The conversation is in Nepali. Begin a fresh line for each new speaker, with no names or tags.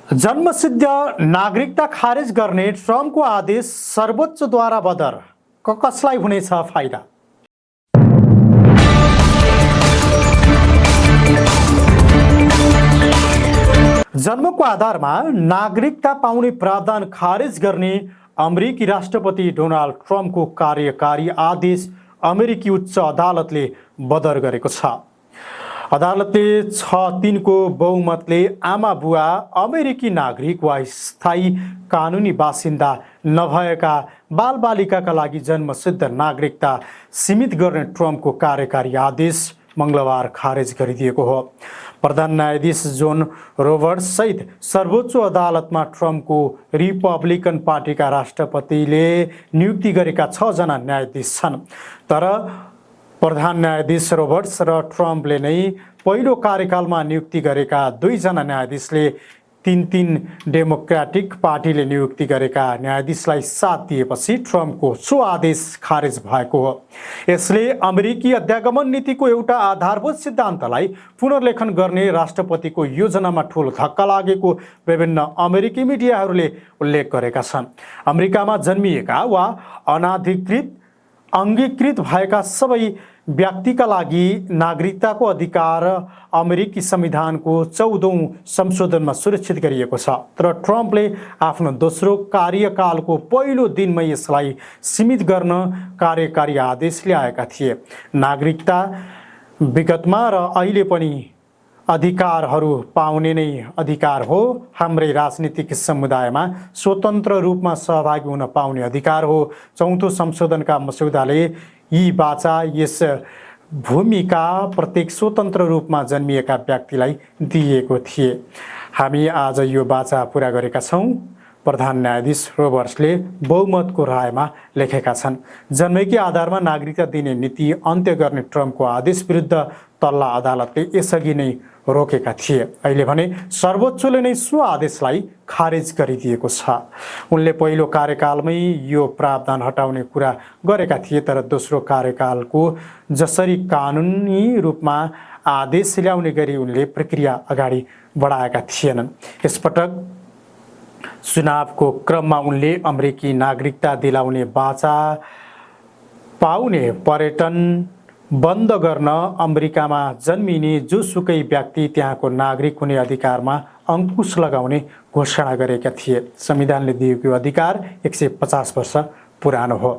जन्मसिद्ध नागरिकता खारेज गर्ने ट्रम्पको आदेश सर्वोच्चद्वारा बदर कसलाई हुनेछ फाइदा? जन्मको आधारमा नागरिकता पाउने प्रावधान खारेज गर्ने अमेरिकी राष्ट्रपति डोनाल्ड ट्रम्पको कार्यकारी आदेश अमेरिकी उच्च अदालतले बदर गरेको छ। अदालतले 6-3 को बहुमतले आमा बुवा अमेरिकी नागरिक वा स्थायी कानुनी बासिन्दा नभएका बालबालिकाका लागि जन्मसिद्ध नागरिकता सीमित गर्ने ट्रम्पको कार्यकारी आदेश मङ्गलबार खारेज गरिदिएको हो। प्रधान न्यायाधीश जोन रोबर्ट्स सहित सर्वोच्च अदालतमा ट्रम्पको रिपब्लिकन पार्टीका राष्ट्रपतिले नियुक्ति गरेका 6 जना न्यायाधीश छन्। तर प्रधान न्यायाधीश रोबर्ट्स र ट्रम्पले नै पहिलो कार्यकालमा नियुक्ति गरेका 2 जना न्यायाधीशले 3 डेमोक्रेटिक पार्टीले नियुक्ति गरेका न्यायाधीशलाई साथ दिएपछि ट्रम्पको सो आदेश खारेज भएको हो। यसले अमेरिकी अध्यागमन नीतिको एउटा आधारभूत सिद्धान्तलाई पुनर्लेखन गर्ने राष्ट्रपतिको योजनामा ठूलो धक्का लागेको विभिन्न अमेरिकी मिडियाहरूले उल्लेख गरेका छन्। अमेरिकामा जन्मिएका वा अनाधिकृत अङ्गीकृत भएका सबै व्यक्तिका लागि नागरिकताको अधिकार अमेरिकी संविधानको 14औं संशोधनमा सुरक्षित गरिएको छ। तर ट्रम्पले आफ्नो दोस्रो कार्यकालको पहिलो दिनमै यसलाई सीमित गर्न कार्यकारी आदेश ल्याएका थिए। नागरिकता विगतमा र अहिले पनि अधिकारहरू पाउने नै अधिकार हो। हाम्रै राजनीतिक समुदायमा स्वतन्त्र रूपमा सहभागी हुन पाउने अधिकार हो। 4औं संशोधनका मस्यौदाले यी बाचा यस भूमिका प्रत्येक स्वतन्त्र रूपमा जन्मिएका व्यक्तिलाई दिएको थिए। हामी आज यो बाचा पूरा गरेका छौँ। प्रधान न्यायाधीश रोबर्ट्सले बहुमतको रायमा लेखेका छन्। जन्मैकै आधारमा नागरिकता दिने नीति अन्त्य गर्ने ट्रम्पको आदेश विरुद्ध तल्ला अदालतले यसअघि नै रोकेका थिए। अहिले भने सर्वोच्चले नै सो आदेशलाई खारेज गरिदिएको छ। उनले पहिलो कार्यकालमै यो प्रावधान हटाउने कुरा गरेका थिए, तर दोस्रो कार्यकालको जसरी कानुनी रूपमा आदेश ल्याउने गरी उनले प्रक्रिया अगाडि बढाएका थिएनन्। यसपटक चुनावको क्रममा उनले अमेरिकी नागरिकता दिलाउने बाचा पाउने पर्यटन बन्द गर्न अमेरिकामा जन्मिने जोसुकै व्यक्ति त्यहाँको नागरिक हुने अधिकारमा अंकुश लगाउने घोषणा गरेका थिए। संविधानले दिएको अधिकार 150 वर्ष पुरानो हो।